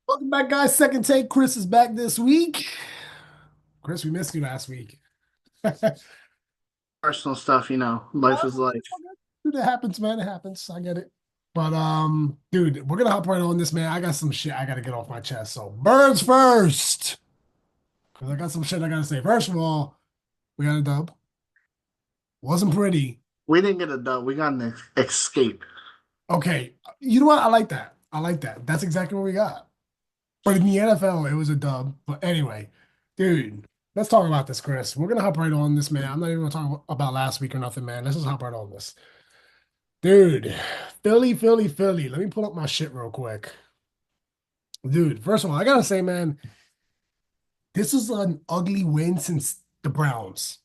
Welcome back, guys. Second take. Chris is back this week. Chris, we missed you last week. Personal stuff, life is life. Dude, it happens, man. It happens. I get it. But dude, we're gonna hop right on this, man. I got some shit I gotta get off my chest. So birds first. Because I got some shit I gotta say. First of all, we got a dub. Wasn't pretty. We didn't get a dub. We got an escape. Okay. You know what? I like that. I like that. That's exactly what we got. But in the NFL, it was a dub. But anyway, dude, let's talk about this, Chris. We're gonna hop right on this, man. I'm not even gonna talk about last week or nothing, man. Let's just hop right on this. Dude, Philly, Philly, Philly. Let me pull up my shit real quick. Dude, first of all, I gotta say, man, this is an ugly win since the Browns.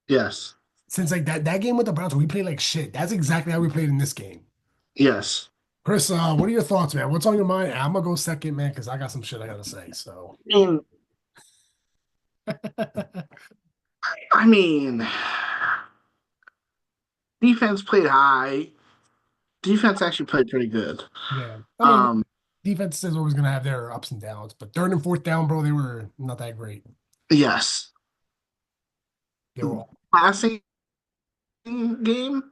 Yes. Since like that game with the Browns, we played like shit. That's exactly how we played in this game. Yes. Chris, what are your thoughts, man? What's on your mind? I'm gonna go second, man, because I got some shit I gotta say. So I mean, I mean, defense played high. Defense actually played pretty good. yeah, I mean, Um, defense is always gonna have their ups and downs, but third and fourth down, bro, they were not that great. yes. They were all, Passing game.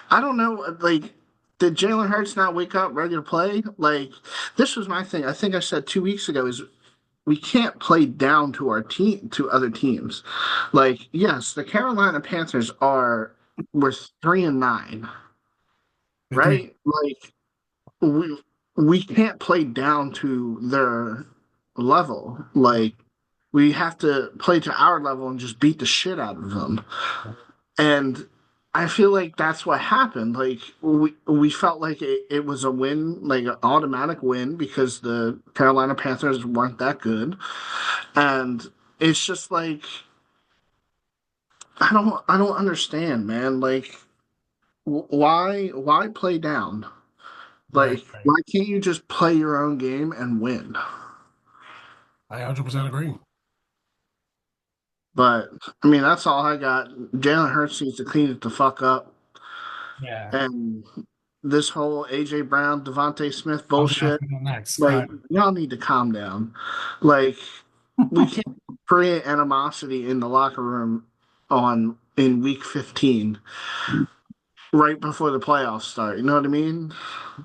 I don't know. Like, did Jalen Hurts not wake up ready to play? Like, this was my thing. I think I said 2 weeks ago is we can't play down to our team to other teams. Like, yes, the Carolina Panthers are we're 3-9, the three. right? Like we can't play down to their level. Like we have to play to our level and just beat the shit out of them. And I feel like that's what happened. Like we felt like it was a win, like an automatic win because the Carolina Panthers weren't that good. And it's just like I don't understand, man. Like why play down? Right, Like right. why can't you just play your own game and win? I 100% agree. But I mean, that's all I got. Jalen Hurts needs to clean it the fuck up, Yeah, and this whole AJ Brown, Devontae Smith I was gonna ask bullshit. you that next. Go Like ahead. y'all need to calm down. Like we can't create animosity in the locker room on in week 15 right before the playoffs start. You know what I mean?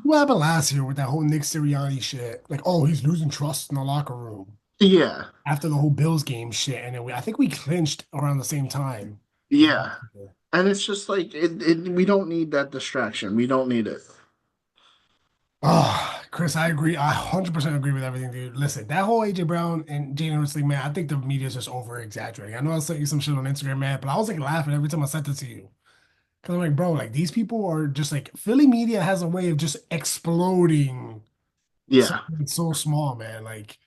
What happened last year with that whole Nick Sirianni shit? Like, oh, he's losing trust in the locker room Yeah, after the whole Bills game shit, and then I think we clinched around the same time. yeah. And it's just like we don't need that distraction. We don't need it. Oh, Chris, I agree. I 100% agree with everything, dude. Listen, that whole AJ Brown and Jalen Hurts thing, man, I think the media is just over exaggerating. I know I sent you some shit on Instagram, man, but I was like laughing every time I sent it to you. Because I'm like, bro, like these people are just like Philly media has a way of just exploding Yeah. something so small, man. Like,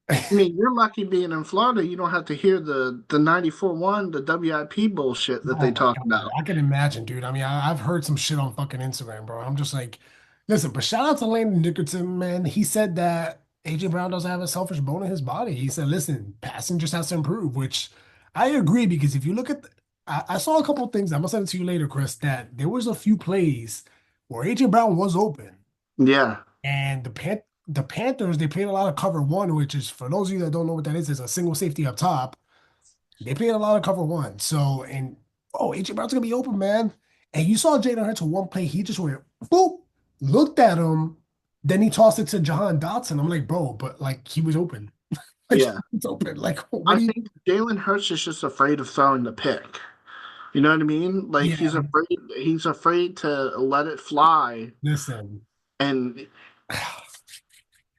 I mean, you're lucky being in Florida. You don't have to hear the 94.1, the WIP bullshit that oh they my talk God, about. I can imagine, dude. I mean, I've heard some shit on fucking Instagram, bro. I'm just like, listen, but shout out to Landon Dickerson, man. He said that AJ Brown doesn't have a selfish bone in his body. He said, listen, passing just has to improve, which I agree because if you look at, I saw a couple of things. I'm gonna send it to you later, Chris. That there was a few plays where AJ Brown was open, Yeah. and the Panthers they played a lot of cover one, which is for those of you that don't know what that is a single safety up top. They played a lot of cover one. So, and AJ Brown's gonna be open, man. And you saw Jalen Hurts on one play, he just went boop, looked at him, then he tossed it to Jahan Dotson. I'm like, bro, but like he was open. Like Yeah. it's open. Like, what I do you think Jalen Hurts is just afraid of throwing the pick. You know what I mean? Like yeah, he's afraid to let it fly. listen. And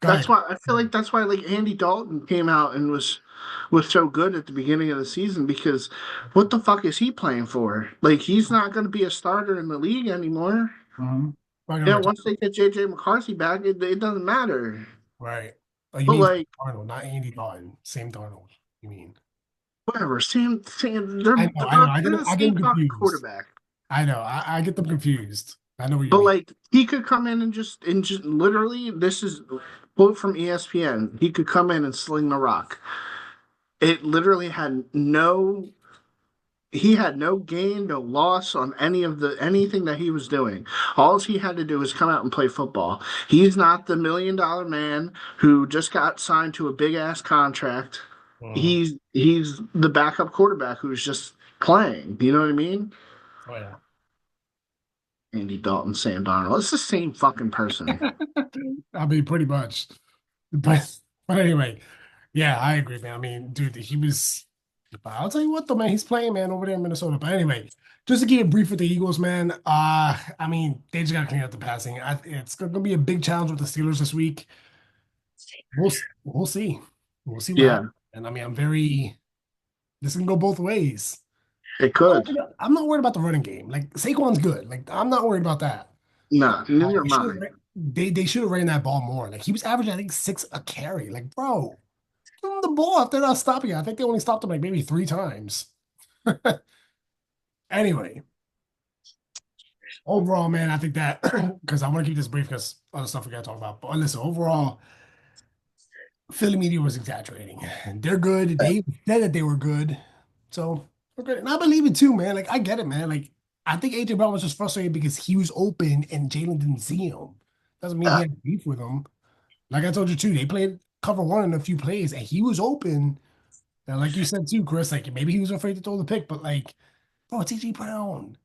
Go that's ahead. why I feel like that's why like Andy Dalton came out and was so good at the beginning of the season because what the fuck is he playing for? Like he's not going to be a starter in the league anymore. Mhm. We're gonna Yeah, retire. once they get JJ McCarthy back, it doesn't matter. Right. Oh, you But mean like Darnold, not Andy Dalton. Same Darnold. You mean. whatever, same they're I know, I know. they're the I get same them fucking confused. quarterback. I know. I get them confused. I know what you But mean. like he could come in and just literally this is quote from ESPN. He could come in and sling the rock. It literally had no he had no gain, no loss on anything that he was doing. All he had to do was come out and play football. He's not the $1 million man who just got signed to a big ass contract. Mhm. He's the backup quarterback who's just playing. You know what I mean? Oh yeah. Andy Dalton, Sam Darnold. It's the same fucking person. I mean, pretty much. But anyway, yeah, I agree, man. I mean, dude, he was. But I'll tell you what, though, man, he's playing, man, over there in Minnesota. But anyway, just to keep it brief with the Eagles, man. I mean, they just got to clean up the passing. It's going to be a big challenge with the Steelers this week. We'll see. We'll see what Yeah, happens. And I mean, I'm very. This can go both ways. it could. I'm not worried about the running game. Like Saquon's good. Like I'm not worried about that. No, neither They am should I. have they should have ran that ball more. Like he was averaging, I think, 6 a carry. Like, bro, give him the ball if they're not stopping you. I think they only stopped him like maybe 3 times. Anyway, overall, man, I think that because I want to keep this brief because other stuff we gotta talk about. But listen, overall, Philly media was exaggerating. They're good. They said that they were good. So we're good. And I believe it too, man. Like I get it, man. Like I think AJ Brown was just frustrated because he was open and Jalen didn't see him. Doesn't mean he Uh, had beef with him. Like I told you too, they played cover one in a few plays and he was open. And like you said too, Chris, like maybe he was afraid to throw the pick, but like, bro, it's AJ Brown.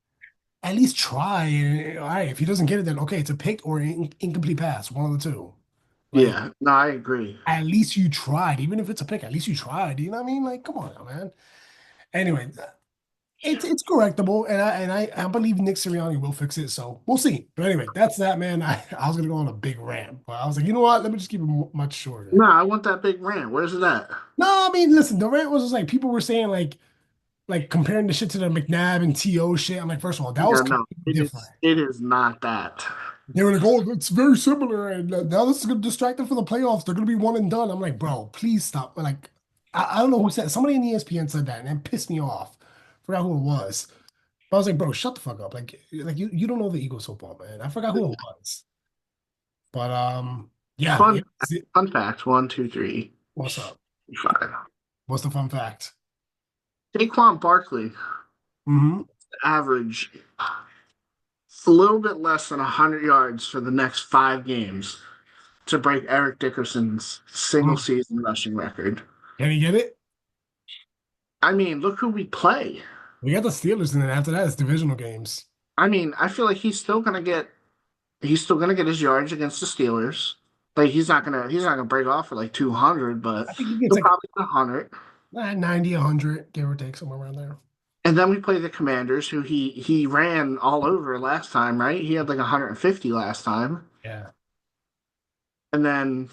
At least try. And all right, if he doesn't get it, then okay, it's a pick or an incomplete pass, one of the two. Like, yeah, no, I agree. at least you tried, even if it's a pick. At least you tried. You know what I mean? Like, come on, now, man. Anyway, it's correctable, and I believe Nick Sirianni will fix it. So we'll see. But anyway, that's that, man. I was gonna go on a big rant, but I was like, you know what? Let me just keep it much shorter. No, I want that big rant. Where's it at? No, I mean, listen, the rant was just like people were saying like comparing the shit to the McNabb and T.O. shit. I'm like, first of all, that was Yeah, no, completely different. it is not that. They were like, oh, it's very similar, and now this is gonna distract them for the playoffs. They're gonna be one and done. I'm like, bro, please stop. Like, I don't know who said somebody in ESPN said that, and it pissed me off. Forgot who it was. But I was like, bro, shut the fuck up. Like you don't know the Eagles football, man. I forgot who it was. But yeah, yeah. Fun fun fact, one, two, three, What's up? five. What's the fun fact? Saquon Barkley Hmm. average a little bit less than 100 yards for the next 5 games to break Eric Dickerson's single season rushing record. Can he get it? I mean, look who we play. We got the Steelers, and then after that, it's divisional games. I mean, I feel like he's still gonna get his yards against the Steelers. Like he's not gonna break off for like 200, but I think he gets he'll like probably get 100. 90, 100, give or take, somewhere around there. And then we play the Commanders, who he ran all over last time, right? He had like 150 last time. Yeah. And then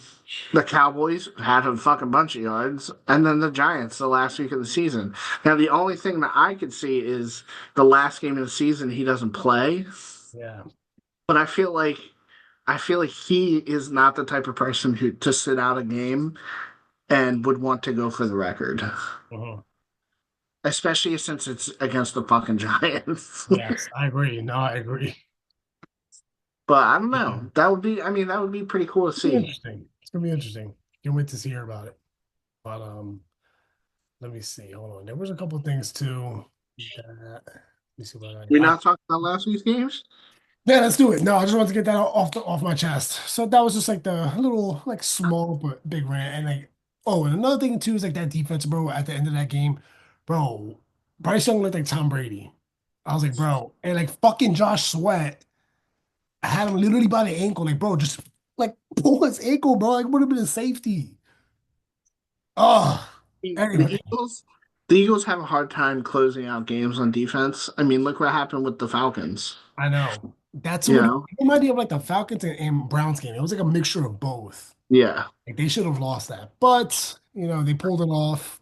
the Cowboys had a fucking bunch of yards. And then the Giants the last week of the season. Now the only thing that I could see is the last game of the season he doesn't play. Yeah. But I feel like he is not the type of person who to sit out a game and would want to go for the record. Mhm. Especially since it's against the fucking Giants. Yes, I agree. No, I agree. But I don't know. Mhm. That would be pretty cool to It's gonna be see. interesting. It's gonna be interesting. Can't wait to hear about it. But let me see. Hold on. There was a couple things too. Let me see what I got here. We're not talking about last week's games? Yeah, let's do it. No, I just wanted to get that off my chest. So that was just like the little like small but big rant. And like, oh, and another thing too is like that defense, bro. At the end of that game, bro, Bryce Young looked like Tom Brady. I was like, bro, and like fucking Josh Sweat had him literally by the ankle. Like, bro, just like pull his ankle, bro. Like, would have been a safety. Oh, The anyway, Eagles have a hard time closing out games on defense. I mean, look what happened with the Falcons. I know. That's You what it know? reminded me of like the Falcons and Browns game. It was like a mixture of both. Yeah. Like they should have lost that. But, they pulled it off.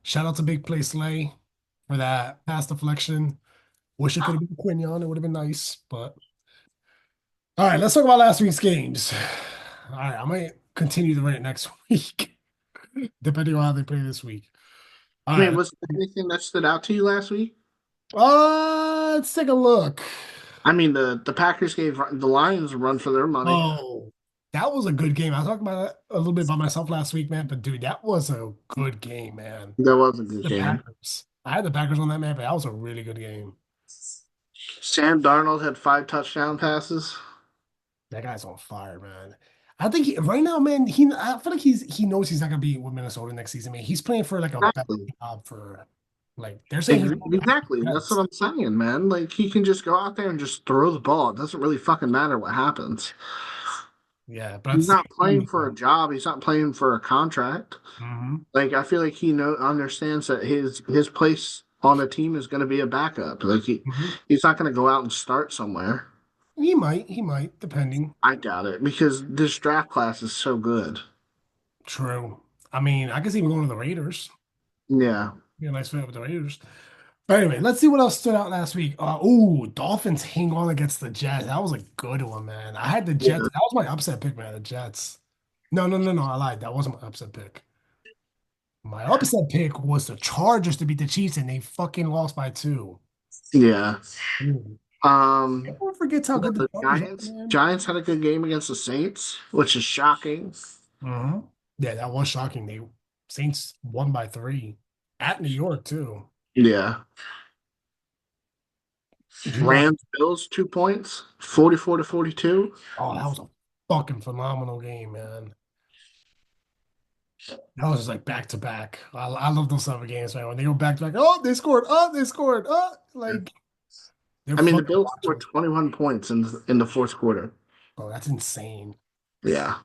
Shout out to Big Play Slay for that pass deflection. Wish it could have been Quinion. It would have been nice. But all right, let's talk about last week's games. All right, I might continue the rant next week, depending on how they play this week. All I mean, right. was there anything that stood out to you last week? Let's take a look. I mean, the Packers gave the Lions a run for their money. Oh, that was a good game. I talked about that a little bit by myself last week, man. But dude, that was a good game, man. That was a good The game. Packers. I had the Packers on that man, but that was a really good game. Sam Darnold had 5 touchdown passes. That guy's on fire, man. I think right now, man, I feel like he knows he's not gonna be with Minnesota next season, man. He's playing for like a better Exactly. job for like they're saying he's going back to Exactly. the That's what Jets. I'm saying, man. Like he can just go out there and just throw the ball. It doesn't really fucking matter what happens. Yeah, but at the He's same not playing time, for a job. He's not playing for a contract. mhm, Like I feel like he understands that his place on the team is going to be a backup. Like mhm. he's not going to go out and start somewhere. He might, depending. I doubt it because this draft class is so good. True. I mean, I guess even going to the Raiders. Yeah. Be a nice fit with the Raiders. But anyway, let's see what else stood out last week. Dolphins hang on against the Jets. That was a good one, man. I had the Jets. Yeah. That was my upset pick, man. The Jets. No, no, no, no. I lied. That wasn't my upset pick. My upset pick was the Chargers to beat the Chiefs, and they fucking lost by two. Yeah. Ooh. Um, Everyone forgets how good the the Chargers are, Giants. man. Giants had a good game against the Saints, which is shocking. Yeah, that was shocking. They Saints won by three at New York too. Yeah. You want? Rams Bills 2 points, 44-42. Oh, that was a fucking phenomenal game, man. That was just like back to back. I love those summer games, man. When they go back to back, oh, they scored, oh, they scored, like they're I mean, the fun to Bills watch. scored 21 points in the fourth quarter. Oh, that's insane. Yeah.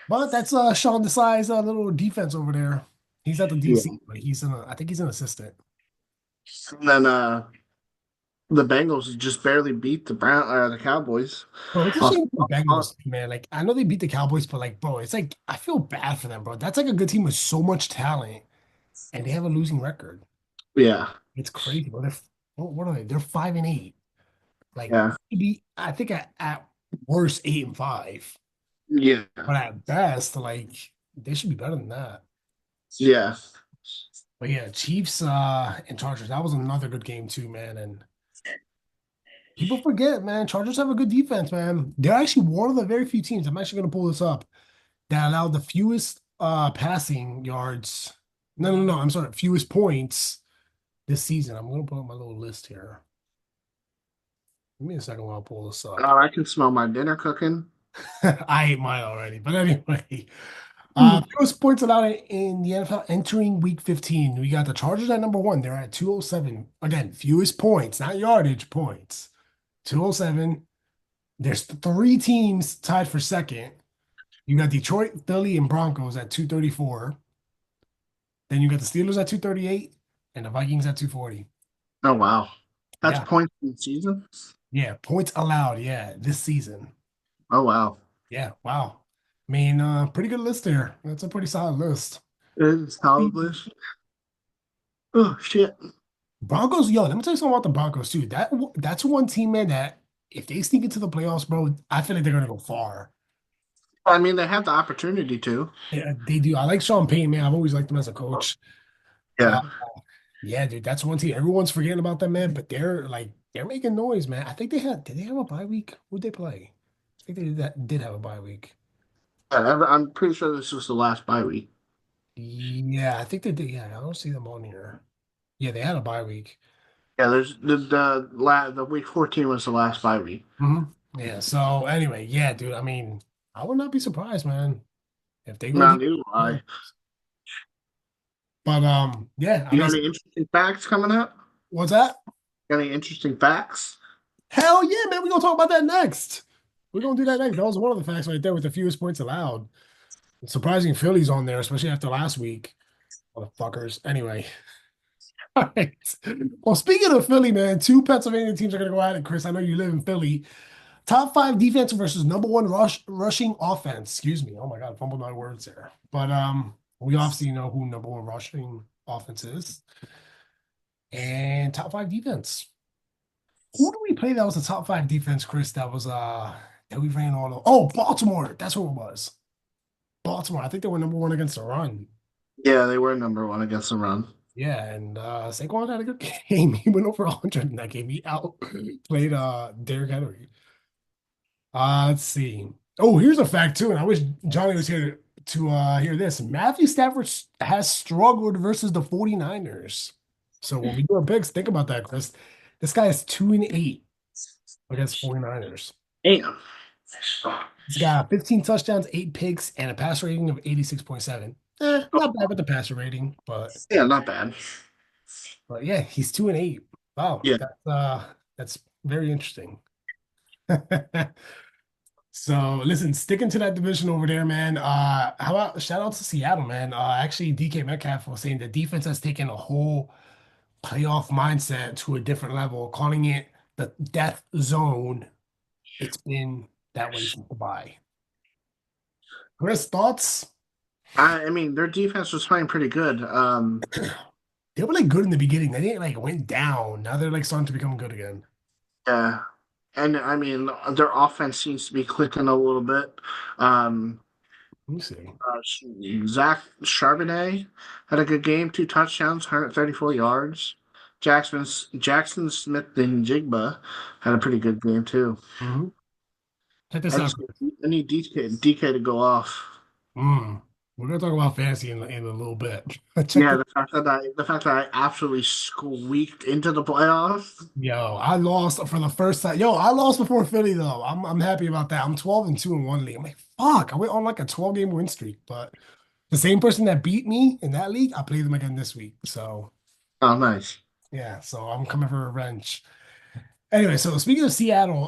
But that's Sean Desai's little defense over there. He's at the Yeah. DC, but I think he's an assistant. And then the Bengals just barely beat the Cowboys. Bro, it's a Off, shame for the off- Bengals, man. Like, I know they beat the Cowboys, but like, bro, it's like I feel bad for them, bro. That's like a good team with so much talent, and they have a losing record. yeah. It's crazy, bro. What are they? They're 5-8. Like, Yeah. maybe I think at worst 8-5, Yeah. but at best, like they should be better than that. Yeah. But yeah, Chiefs and Chargers. That was another good game too, man. And people forget, man. Chargers have a good defense, man. They're actually one of the very few teams. I'm actually gonna pull this up that allowed the fewest passing yards. No, no, no. I'm sorry, fewest points this season. I'm gonna pull up my little list here. Give me a second while I pull this up. Oh, I can smell my dinner cooking. I ate mine already, but anyway, Hmm. fewest points allowed in the NFL entering Week 15. We got the Chargers at number one. They're at 207. Again, fewest points, not yardage points. 207. There's three teams tied for second. You got Detroit, Philly, and Broncos at 234. Then you got the Steelers at 238 and the Vikings at 240. Oh wow. That's Yeah. points in the season? Yeah. Points allowed. Yeah. This season. Oh wow. Yeah. Wow. I mean, pretty good list there. That's a pretty solid list. It's solid list. Oh shit. Broncos, yo, let me tell you something about the Broncos too. That's one team, man, that if they sneak into the playoffs, bro, I feel like they're gonna go far. I mean, they have the opportunity to. Yeah, they do. I like Sean Payton, man. I've always liked him as a coach. Uh, Yeah. yeah, dude, that's one team. Everyone's forgetting about them, man, but they're making noise, man. I think did they have a bye week? Who'd they play? I think did have a bye week. I'm pretty sure this was the last bye week. Yeah, I think they did. Yeah, I don't see them on here. Yeah, they had a bye week. Yeah, there's the week 14 was the last bye week. hmm Yeah, so anyway, yeah, dude. I mean, I would not be surprised, man, if they go Not deep. new. I But yeah, I You mean, got any interesting facts coming up? what's that? Got any interesting facts? Hell yeah, man. We're gonna talk about that next. We're gonna do that next. That was one of the facts right there with the fewest points allowed. Surprising Phillies on there, especially after last week. Motherfuckers. Anyway. All right. Well, speaking of Philly, man, two Pennsylvania teams are gonna go at it, Chris. I know you live in Philly. Top five defense versus number one rushing offense. Excuse me. Oh my God, I fumbled my words there. But we obviously know who number one rushing offense is. And top five defense. Who do we play that was the top five defense, Chris? That we ran all over. Oh, Baltimore. That's who it was. Baltimore. I think they were number one against the run. Yeah, they were number one against the run. Yeah, and Saquon had a good game. He went over 100 in that game. He outplayed Derrick Henry. Let's see. Oh, here's a fact too, and I wish Johnny was here to hear this. Matthew Stafford has struggled versus the 49ers. So when we do our picks, think about that, Chris. This guy is 2-8 against 49ers. Damn. He's got 15 touchdowns, 8 picks, and a passer rating of 86.7. Not bad with the passer rating, Yeah, not bad. but yeah, he's 2-8. Wow, Yeah. that's very interesting. So listen, sticking to that division over there, man. How about shout out to Seattle, man? Actually, DK Metcalf was saying the defense has taken a whole playoff mindset to a different level, calling it the death zone. It's been that way since the bye. Chris, thoughts? I mean, their defense was playing pretty good. They were like good in the beginning. They didn't like went down. Now they're like starting to become good again. Yeah. And I mean, their offense seems to be clicking a little bit. Um, Let me see. Zach Charbonnet had a good game, 2 touchdowns, 134 yards. Jackson Smith and Jigba had a pretty good game too. Mhm. Check this I out, just Chris. I need DK to go off. Mm. We're gonna talk about fantasy in a little bit. Check Yeah, this. the fact that I absolutely squeaked into the playoffs. Yo, I lost for the first time. Yo, I lost before Philly though. I'm happy about that. I'm 12-2 in one league. I'm like, fuck, I went on like a 12-game win streak. But the same person that beat me in that league, I played them again this week. So Oh, nice. yeah, so I'm coming for revenge. Anyway, so speaking of Seattle,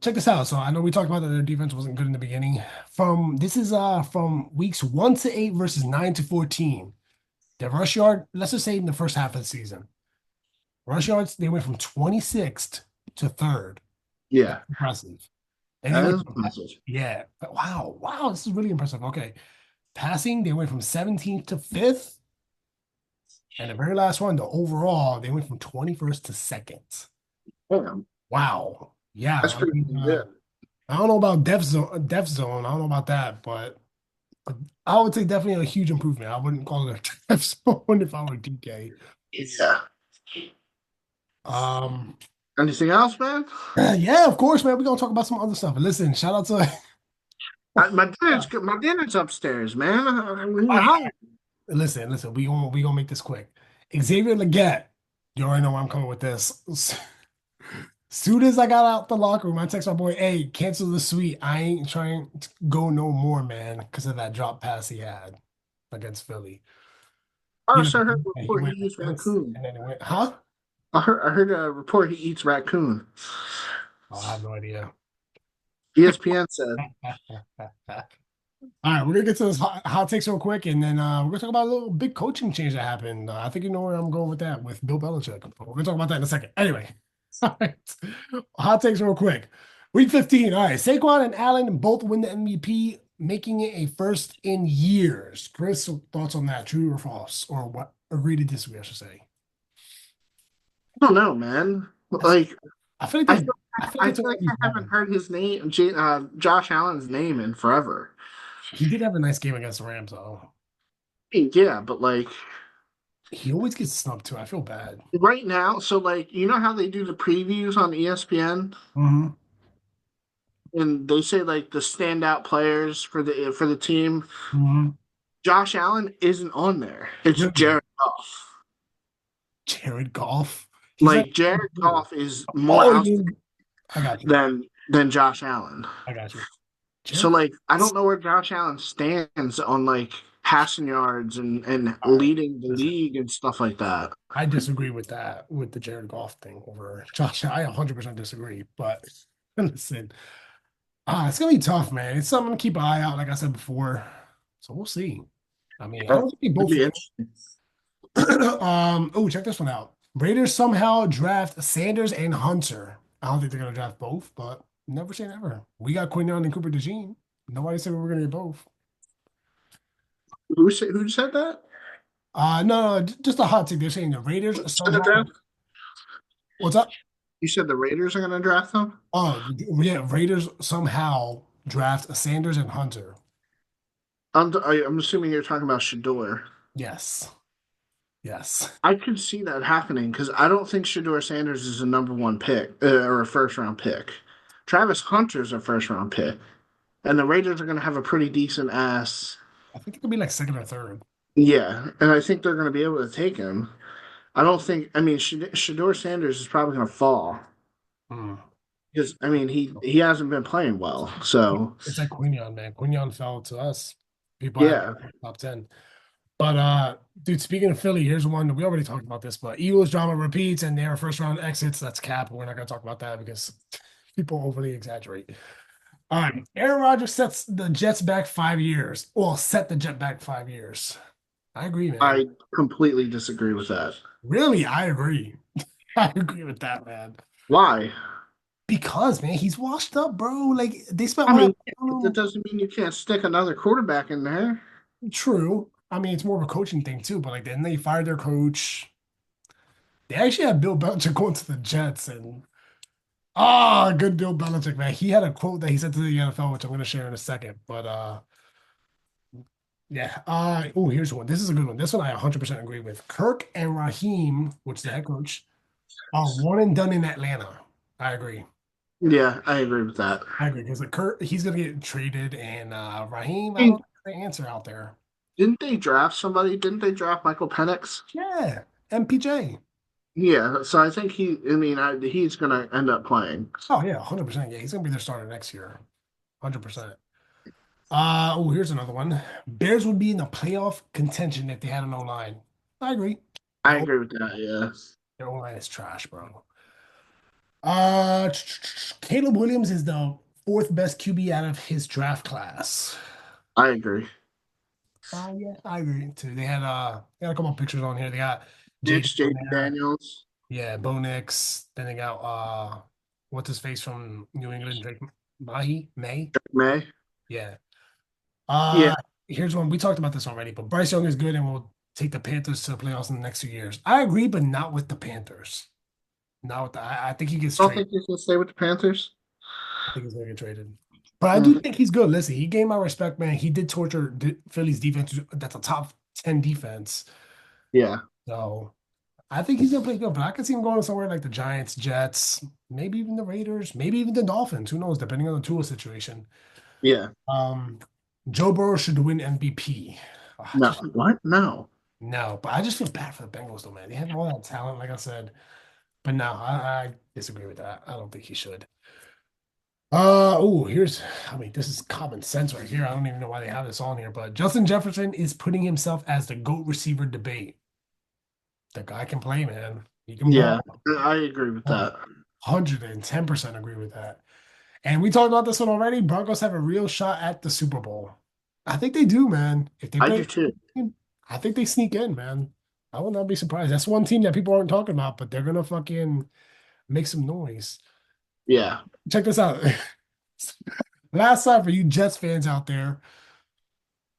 check this out. So I know we talked about that their defense wasn't good in the beginning. From weeks 1 to 8 versus 9 to 14. The rush yard, let's just say in the first half of the season. Rush yards, they went from 26th to third. That's Yeah, impressive. And they that went is from, impressive. yeah, wow, wow, this is really impressive. Okay. Passing, they went from 17th to fifth. And the very last one, the overall, they went from 21st to second. Damn, Wow. Yeah. that's pretty good. I don't know about depth zone. I don't know about that, but I would say definitely a huge improvement. I wouldn't call it a depth zone if I were DK. Yeah. Um, Anything else, man? yeah, of course, man. We're gonna talk about some other stuff. Listen, shout out to My dinner's upstairs, man. all I'm right, hungry. listen. We gonna make this quick. Xavier Leggett, you already know where I'm coming with this. Soon as I got out the locker room, I text my boy, "Hey, cancel the suite. I ain't trying to go no more, man, because of that drop pass he had against Philly. I He was, also heard a he report he went like eats this, raccoon. and then it went, huh? I heard a report he eats raccoon. Oh, I have no idea. ESPN said. All right, we're gonna get to this hot takes real quick, and then we're gonna talk about a little big coaching change that happened. I think you know where I'm going with that with Bill Belichick. But we're gonna talk about that in a second. Anyway, all right, hot takes real quick. Week 15. All right, Saquon and Allen both win the MVP, making it a first in years. Chris, thoughts on that? True or false? Or what? Agree to disagree, I should say. I don't know, man. That's, Like I feel like I this. feel I feel like I it's feel like already I haven't done. heard his name, Josh Allen's name in forever. He did have a nice game against the Rams, though. Yeah, but like He always gets snubbed too. I feel bad. right now, so like you know how they do the previews on ESPN Hmm. and they say like the standout players for the team. Hmm. Josh Allen isn't on there. It's Really? Jared Goff. Jared Goff. He's like, Like Jared Goff is more oh, you out mean, I got you. than Josh Allen. I got you. So Jared, like I don't know where Josh Allen stands on like passing yards and all right. leading the Listen, league and stuff like that. I disagree with that, with the Jared Goff thing over Josh. I 100% disagree. But listen, it's gonna be tough, man. It's something to keep an eye out, like I said before. So we'll see. I mean, I Oh, don't think they it'd both. be interesting. Oh, check this one out. Raiders somehow draft Sanders and Hunter. I don't think they're gonna draft both, but never say never. We got Quinyon and Cooper DeJean. Nobody said we were gonna get both. Who said that? No, just a hot take. They're saying the Raiders Said the somehow. draft? What's up? You said the Raiders are going to draft them? Oh, yeah, Raiders somehow draft Sanders and Hunter. I'm assuming you're talking about Shador. Yes, yes. I could see that happening because I don't think Shador Sanders is a number one pick or a first round pick. Travis Hunter's a first round pick, and the Raiders are going to have a pretty decent ass. I think it could be like second or third. Yeah, and I think they're going to be able to take him. I don't think. I mean, Shador Sanders is probably going to fall Hmm. because I mean he hasn't been playing well. So It's like Quinion, man. Quinion fell to us. People had yeah, top 10. But dude, speaking of Philly, here's one we already talked about this, but Eagles drama repeats and their first round exits. That's cap. We're not gonna talk about that because people overly exaggerate. All right. Aaron Rodgers sets the Jets back 5 years. Well, set the Jet back 5 years. I agree, man. I completely disagree with that. Really, I agree. I agree with that, man. Why? Because, man, he's washed up, bro. Like they spent I all that mean, on that him. doesn't mean you can't stick another quarterback in there. True. I mean, it's more of a coaching thing too, but like then they fired their coach. They actually had Bill Belichick going to the Jets and good Bill Belichick, man. He had a quote that he said to the NFL, which I'm gonna share in a second. But yeah. Oh, here's one. This is a good one. This one I 100% agree with. Kirk and Raheem, which is the head coach, are one and done in Atlanta. I agree. Yeah, I agree with that. I agree because like Kirk, he's gonna get traded, and Raheem, I I don't mean, think the answer out there. didn't they draft somebody? Didn't they draft Michael Penix? Yeah, MPJ. Yeah, so I think he's gonna end up playing. Oh yeah, 100%. Yeah, he's gonna be their starter next year. 100%. Oh, here's another one. Bears would be in the playoff contention if they had an O-line. I agree. I Their agree with that. Yeah, O-line is trash, bro. Caleb Williams is the fourth best QB out of his draft class. I agree. Yeah, I agree too. They had a couple of pictures on here. They got Jake It's on Jaden there. Daniels. Yeah, Bo Nix. Then they got what's his face from New England, Drake May. May. Yeah. Yeah, Uh, Here's one. We talked about this already, but Bryce Young is good and will take the Panthers to the playoffs in the next few years. I agree, but not with the Panthers. Not with I think he gets I don't traded. think he's gonna stay with the Panthers. I think he's gonna get traded. But I do Mm, think he's good. Listen, he gained my respect, man. He did torture Philly's defense. That's a top 10 defense. yeah, So I think he's gonna play good, but I could see him going somewhere like the Giants, Jets, maybe even the Raiders, maybe even the Dolphins. Who knows, depending on the Tua situation. yeah. Um, Joe Burrow should win MVP. Ah, No, just what? No. no, but I just feel bad for the Bengals though, man. They have all that talent, like I said. But no, I disagree with that. I don't think he should. I mean, this is common sense right here. I don't even know why they have this on here, but Justin Jefferson is putting himself as the GOAT receiver debate. The guy can play, man. He can Yeah, ball. I agree with Oh, that. 110% agree with that. And we talked about this one already. Broncos have a real shot at the Super Bowl. I think they do, man. If they I play, do too. I think they sneak in, man. I would not be surprised. That's one team that people aren't talking about, but they're gonna fucking make some noise. Yeah. Check this out. Last time for you Jets fans out there,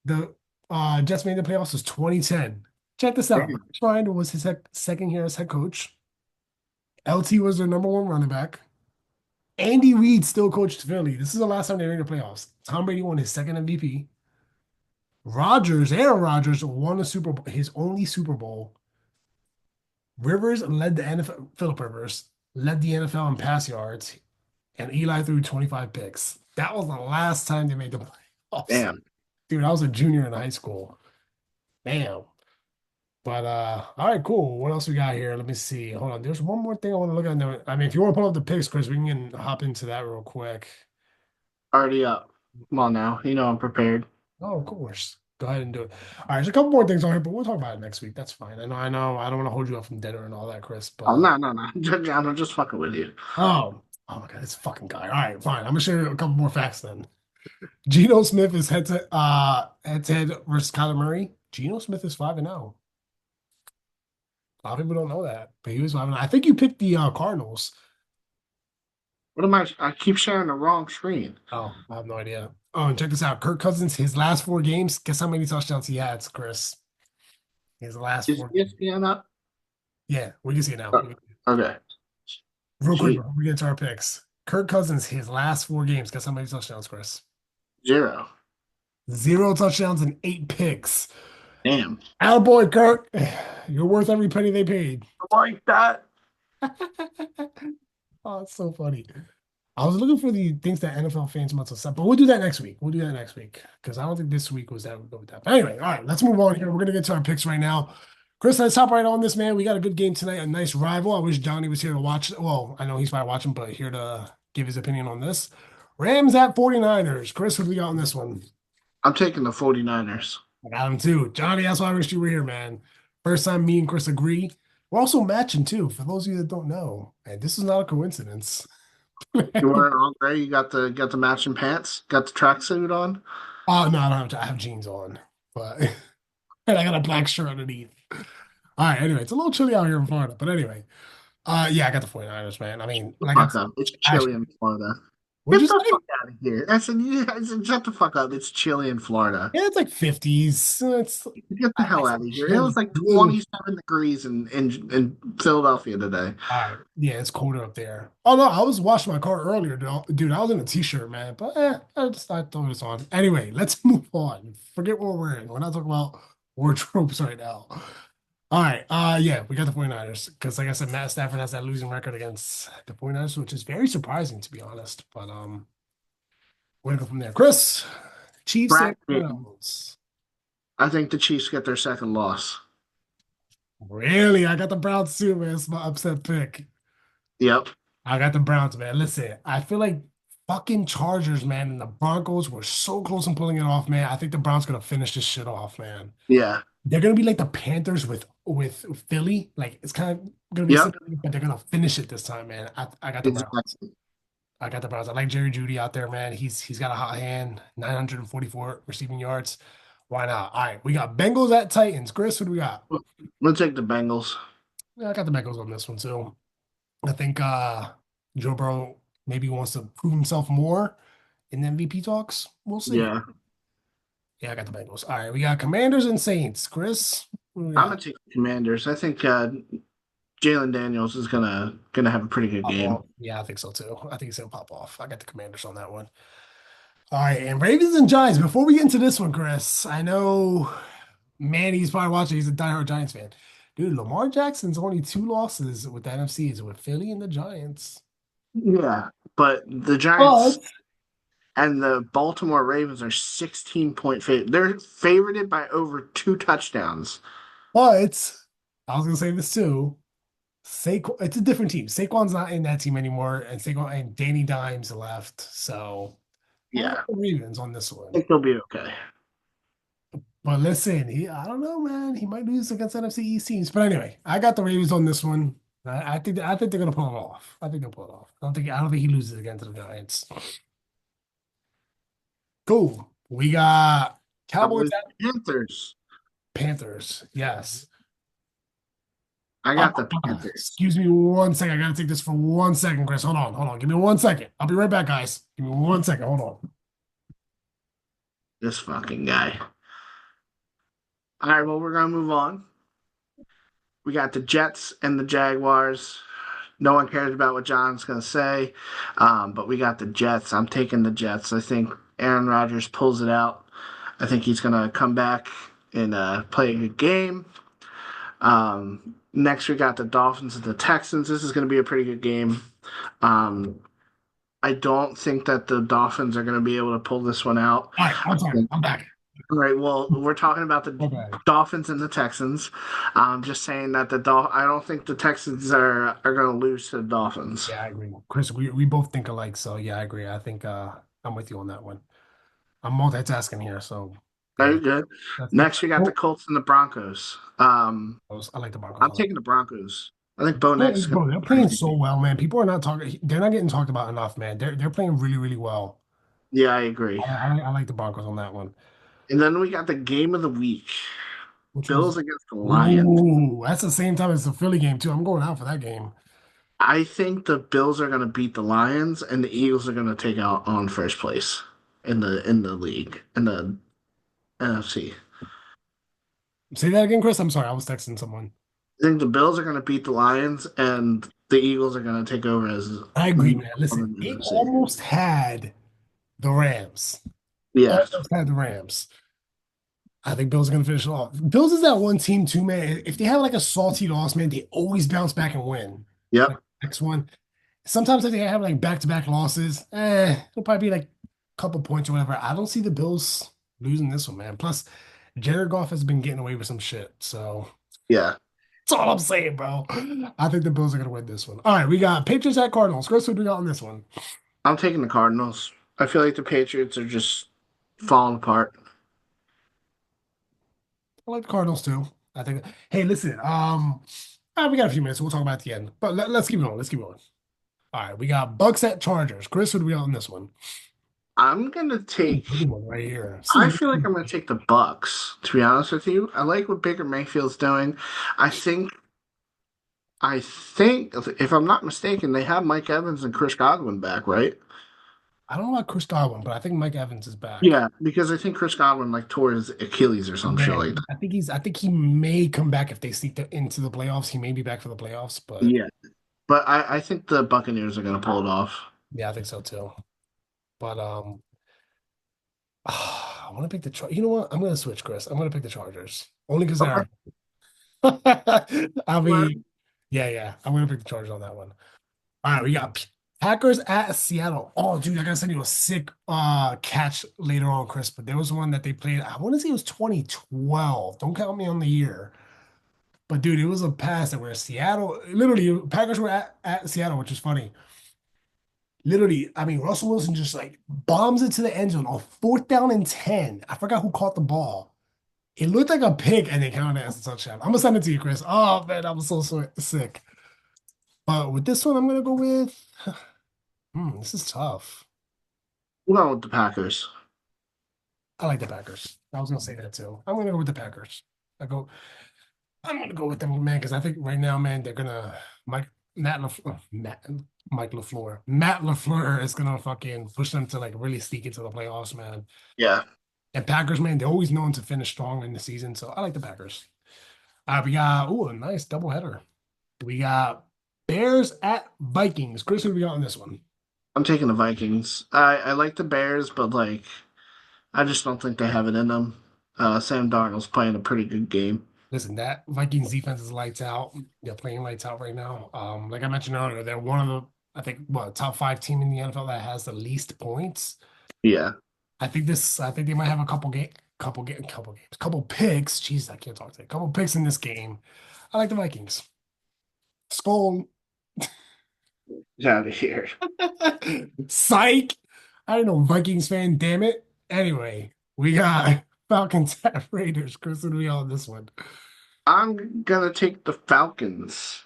the Jets made the playoffs was 2010. Check this out. Rex Ryan was his second year as head coach. LT was their number one running back. Andy Reid still coached Philly. This is the last time they made the playoffs. Tom Brady won his second MVP. Aaron Rodgers won a Super Bowl, his only Super Bowl. Rivers led the NFL, Philip Rivers led the NFL in pass yards, and Eli threw 25 picks. That was the last time they made the playoffs. Damn. Dude, I was a junior in high school. Damn. But all right, cool. What else we got here? Let me see. Hold on. There's one more thing I want to look at. I mean, if you want to pull up the picks, Chris, we can hop into that real quick. Already up. Come on now. You know I'm prepared. Oh, of course. Go ahead and do it. All right, there's a couple more things on here, but we'll talk about it next week. That's fine. I know. I don't want to hold you up from dinner and all that, Chris. But Oh no, no, no. I'm just fucking with you. oh my God, this fucking guy. All right, fine. I'm gonna share a couple more facts then. Geno Smith is head to head versus Kyler Murray. Geno Smith is 5-0. A lot of people don't know that, but he was 5-0. I think you picked the Cardinals. What am I? I keep sharing the wrong screen. Oh, I have no idea. Oh, and check this out. Kirk Cousins, his last 4 games, guess how many touchdowns he had, Chris? His last Is 4 games. ESPN up? Yeah, we can see it now. Oh, okay. Real quick, Gee, before we get to our picks. Kirk Cousins, his last 4 games, guess how many touchdowns, Chris? 0. 0 touchdowns and 8 picks. Damn. Attaboy, Kirk. You're worth every penny they paid. Like that. Oh, it's so funny. I was looking for the things that NFL fans must have said, but we'll do that next week. We'll do that next week because I don't think this week was that good with that. But anyway, all right, let's move on here. We're gonna get to our picks right now. Chris, let's hop right on this, man. We got a good game tonight, a nice rival. I wish Johnny was here to watch. Well, I know he's probably watching, but here to give his opinion on this. Rams at 49ers. Chris, what do we got on this one? I'm taking the 49ers. I got him too. Johnny, that's why I wish you were here, man. First time me and Chris agree. We're also matching too, for those of you that don't know. And this is not a coincidence. You wearing all gray? You got the matching pants? Got the tracksuit on? Oh, no, I don't have, I have jeans on, but and I got a black shirt underneath. All right, anyway, it's a little chilly out here in Florida, but anyway, yeah, I got the 49ers, man. I mean, The like I fuck said, up. It's chilly actually, in Florida. what'd Get you the say? fuck out of here. I said, shut the fuck up. It's chilly in Florida. Yeah, it's like 50s. Get the I hell said out of here. It was chilly. like 27 degrees in Philadelphia today. All right. Yeah, it's colder up there. Oh no, I was washing my car earlier, dude. I was in a t-shirt, man. But I throw this on. Anyway, let's move on. Forget what we're wearing. We're not talking about wardrobes right now. All right. Yeah, we got the 49ers. Because like I said, Matt Stafford has that losing record against the 49ers, which is very surprising to be honest. But we're gonna go from there. Chris, Chiefs and Brat game. Browns. I think the Chiefs get their second loss. Really? I got the Browns too, man. It's my upset pick. Yep. I got the Browns, man. Listen, I feel like fucking Chargers, man, and the Broncos were so close in pulling it off, man. I think the Browns gonna finish this shit off, man. Yeah. They're gonna be like the Panthers with Philly. Like it's kind of gonna be Yep. similar, but they're gonna finish it this time, man. I got the Browns. Exactly. I got the Browns. I like Jerry Jeudy out there, man. He's got a hot hand, 944 receiving yards. Why not? All right, we got Bengals at Titans. Chris, what do we got? Let's take the Bengals. Yeah, I got the Bengals on this one too. I think Joe Burrow maybe wants to prove himself more in the MVP talks. We'll see. Yeah. Yeah, I got the Bengals. All right, we got Commanders and Saints. Chris, what do we I'm gonna got? take the Commanders. I think Jalen Daniels is gonna have a pretty good Pop game. off. Yeah, I think so too. I think he's gonna pop off. I got the Commanders on that one. All right, and Ravens and Giants. Before we get into this one, Chris, I know Manny's probably watching. He's a diehard Giants fan. Dude, Lamar Jackson's only two losses with the NFC is with Philly and the Giants. Yeah. But the But Giants and the Baltimore Ravens are 16-point favorite. They're favorited by over 2 touchdowns. but I was gonna say this too. Saquon, it's a different team. Saquon's not in that team anymore, and Saquon and Danny Dimes left. So I got Yeah. the Ravens on this I one. think they'll be okay. But listen, I don't know, man. He might lose against NFC East teams. But anyway, I got the Ravens on this one. I think they're gonna pull it off. I think they'll pull it off. I don't think he loses against the Giants. Cool. We got Cowboys Cowboys at Panthers. Panthers. Yes. I got the Panthers. Excuse me one second. I gotta take this for 1 second, Chris. Hold on, hold on. Give me 1 second. I'll be right back, guys. Give me 1 second. Hold on. This fucking guy. All right, well, we're gonna move on. We got the Jets and the Jaguars. No one cares about what John's gonna say, but we got the Jets. I'm taking the Jets. I think Aaron Rodgers pulls it out. I think he's gonna come back and play a good game. Next, we got the Dolphins and the Texans. This is going to be a pretty good game. Um, I don't think that the Dolphins are going to be able to pull this one out. All right, I'm sorry. I'm back. All right, well, we're talking about the Okay. Dolphins and the Texans. I'm just saying that I don't think the Texans are going to lose to the Dolphins. Yeah, I agree. Chris, we both think alike, so yeah, I agree. I think I'm with you on that one. I'm multitasking here, so yeah, Very good. that's Next, we got the oh, Colts and the Broncos. I like the Broncos I'm a lot. taking the Broncos. I think Bo Nix is going Bro, to they're have a pretty playing good so game. well, man. People are not talking. They're not getting talked about enough, man. They're playing really, really well. Yeah, I agree. I like the Broncos on that one. And then we got the game of the week. Which was, Bills against the Lions. ooh, that's the same time as the Philly game too. I'm going out for that game. I think the Bills are going to beat the Lions, and the Eagles are going to take out on first place in the league in the NFC. Say that again, Chris. I'm sorry, I was texting someone. I think the Bills are going to beat the Lions, and the Eagles are going to take over as I agree, number man. one Listen, in the they NFC. almost had the Rams. Yeah, Almost had the Rams. I think Bills are gonna finish it off. Bills is that one team too, man. If they have like a salty loss, man, they always bounce back and win. Like yep. next one. Sometimes if they have like back-to-back losses, it'll probably be like a couple points or whatever. I don't see the Bills losing this one, man. Plus, Jared Goff has been getting away with some shit. So Yeah, That's all I'm saying, bro. I think the Bills are gonna win this one. All right, we got Patriots at Cardinals. Chris, who do we got on this one? I'm taking the Cardinals. I feel like the Patriots are just falling apart. I like the Cardinals too. I think. Hey, listen. We got a few minutes. We'll talk about it at the end. But let's keep going. Let's keep going. All right, we got Bucks at Chargers. Chris, who do we got on this one? I'm gonna Ooh, take. good one right here. I feel like I'm gonna take the Bucks. To be honest with you, I like what Baker Mayfield's doing. I think. I think if I'm not mistaken, they have Mike Evans and Chris Godwin back, right? I don't know about Chris Godwin, but I think Mike Evans is back. Yeah, because I think Chris Godwin like tore his Achilles or some shit Yeah, like that. I think he may come back if they sneak into the playoffs. He may be back for the playoffs, but Yeah, but I think the Buccaneers are gonna pull it off. yeah, I think so too. But I want to pick the You know what? I'm gonna switch, Chris. I'm gonna pick the Chargers only because Okay. they're. I Well, mean, yeah, yeah. I'm gonna pick the Chargers on that one. All right, we got Packers at Seattle. Oh, dude, I gotta send you a sick catch later on, Chris. But there was one that they played. I want to say it was 2012. Don't count me on the year. But dude, it was a pass that where Seattle, literally, Packers were at Seattle, which is funny. Literally, I mean, Russell Wilson just like bombs it to the end zone on 4th down and 10. I forgot who caught the ball. It looked like a pick, and they counted it as a touchdown. I'm gonna send it to you, Chris. Oh man, I'm so sick. But with this one, I'm gonna go with. This is tough. we're going with the Packers. I like the Packers. I was gonna say that too. I'm gonna go with the Packers. I go. I'm gonna go with them, man, because I think right now, man, they're gonna Mike Matt LaFleur, Mike LaFleur, Matt LaFleur is gonna fucking push them to like really sneak into the playoffs, man. Yeah. And Packers, man, they're always known to finish strong in the season, so I like the Packers. We got a nice doubleheader. We got Bears at Vikings. Chris, who do we got on this one? I'm taking the Vikings. I like the Bears, but like I just don't think they have it in them. Sam Darnold's playing a pretty good game. Listen, that Vikings defense is lights out. They're playing lights out right now. Like I mentioned earlier, they're one of the, I think, what, top five team in the NFL that has the least points. Yeah. I think they might have a couple picks. Jeez, I can't talk today. Couple picks in this game. I like the Vikings. Skull. Get out of here. Psych. I don't know, Vikings fan, damn it. Anyway, we got Falcons at Raiders. Chris, what do we on this one? I'm gonna take the Falcons.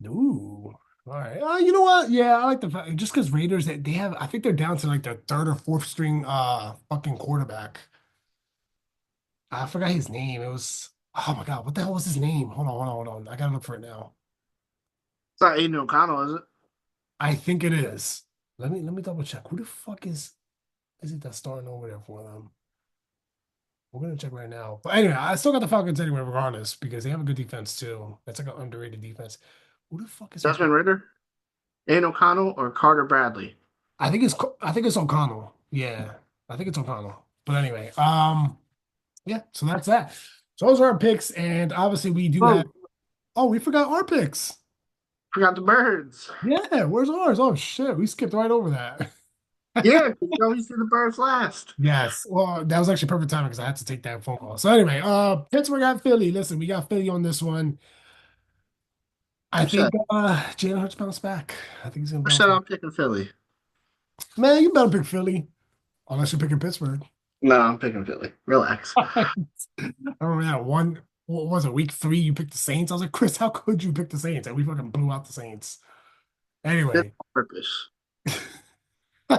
Ooh. All right. You know what? Yeah, I like the fact just because Raiders they have I think they're down to like their third or fourth string fucking quarterback. I forgot his name. It was oh my God, what the hell was his name? Hold on. I gotta look for it now. It's not Aiden O'Connell, is it? I think it is. Let me double check. Who the fuck is it that's starting over there for them? We're gonna check right now. But anyway, I still got the Falcons anyway, regardless, because they have a good defense too. That's like an underrated defense. Who the fuck is Desmond O'Connell? Ritter, Aiden O'Connell, or Carter Bradley. I think it's O'Connell. Yeah, I think it's O'Connell. But anyway, yeah. So that's that. So those are our picks, and obviously we do have. Oh, Oh, we forgot our picks. forgot the birds. Yeah, where's ours? Oh shit, we skipped right over that. Yeah, 'cause you always do the birds last. Yes. Well, that was actually perfect timing because I had to take that phone call. So anyway, Pittsburgh at Philly. Listen, we got Philly on this one. I Who said? think Jalen Hurts bounce back. I think he's gonna Who bounce said back. I'm picking Philly? Man, you better pick Philly unless you're picking Pittsburgh. No, I'm picking Philly. Relax. I remember that one. What was it? Week 3, you picked the Saints. I was like, Chris, how could you pick the Saints? And we fucking blew out the Saints. It's Anyway. on purpose. All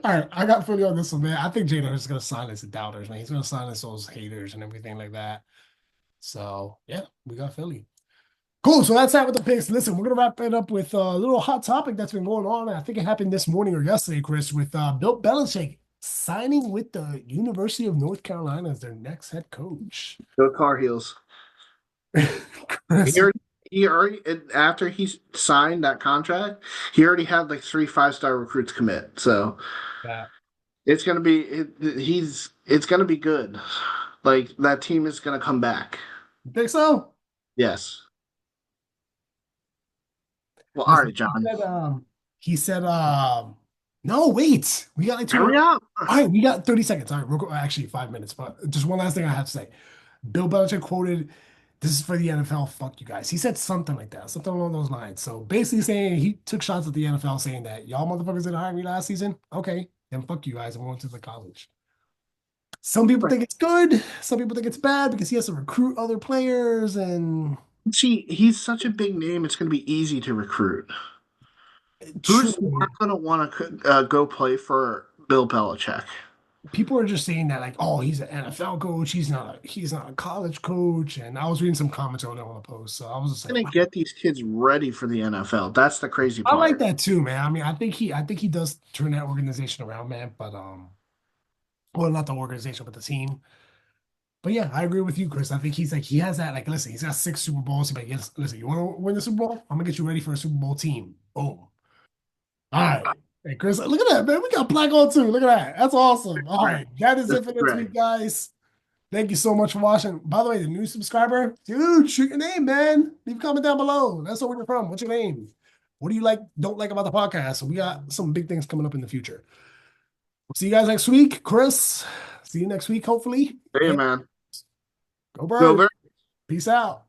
right, I got Philly on this one, man. I think Jalen Hurts is gonna silence the doubters, man. He's gonna silence those haters and everything like that. So yeah, we got Philly. Cool. So that's that with the picks. Listen, we're gonna wrap it up with a little hot topic that's been going on. I think it happened this morning or yesterday, Chris, with Bill Belichick signing with the University of North Carolina as their next head coach. Go Car Heels. He Chris, already, he already after he signed that contract, he already had like three 5-star recruits commit. So yeah. it's gonna be it's gonna be good. Like that team is gonna come back. You think so? Yes. Well, all right, Listen, John. he said, no, wait, we got like two more. Hurry up. All right, we got 30 seconds. All right, actually 5 minutes, but just one last thing I have to say. Bill Belichick quoted This is for the NFL. Fuck you guys. He said something like that, something along those lines. So basically saying he took shots at the NFL saying that y'all motherfuckers didn't hire me last season. Okay, then fuck you guys. I'm going to the college. Some people Right. think it's good. Some people think it's bad because he has to recruit other players and See, he's such a big name, it's going to be easy to recruit. Who's true. not going to want to go play for Bill Belichick? People are just saying that like, oh, he's an NFL coach. He's not a college coach. And I was reading some comments on it on a post. So I was just like, Going to get these kids ready for the NFL. That's the crazy I like part. that too, man. I mean, I think he does turn that organization around, man. But well, not the organization, but the team. But yeah, I agree with you, Chris. I think he has that like, listen, he's got 6 Super Bowls. He's like, yes, listen, you want to win the Super Bowl? I'm gonna get you ready for a Super Bowl team. Boom. All right. Hey, Chris, look at that, man. We got black on too. Look at that. That's awesome. All Right. right, that is That's it for this right. week, guys. Thank you so much for watching. By the way, the new subscriber, dude, shoot your name, man. Leave a comment down below. Let us know where you're from. What's your name? What do you like, don't like about the podcast? We got some big things coming up in the future. We'll see you guys next week. Chris, see you next week, hopefully. Hey, And man. go Go Birds. Bears. Peace out.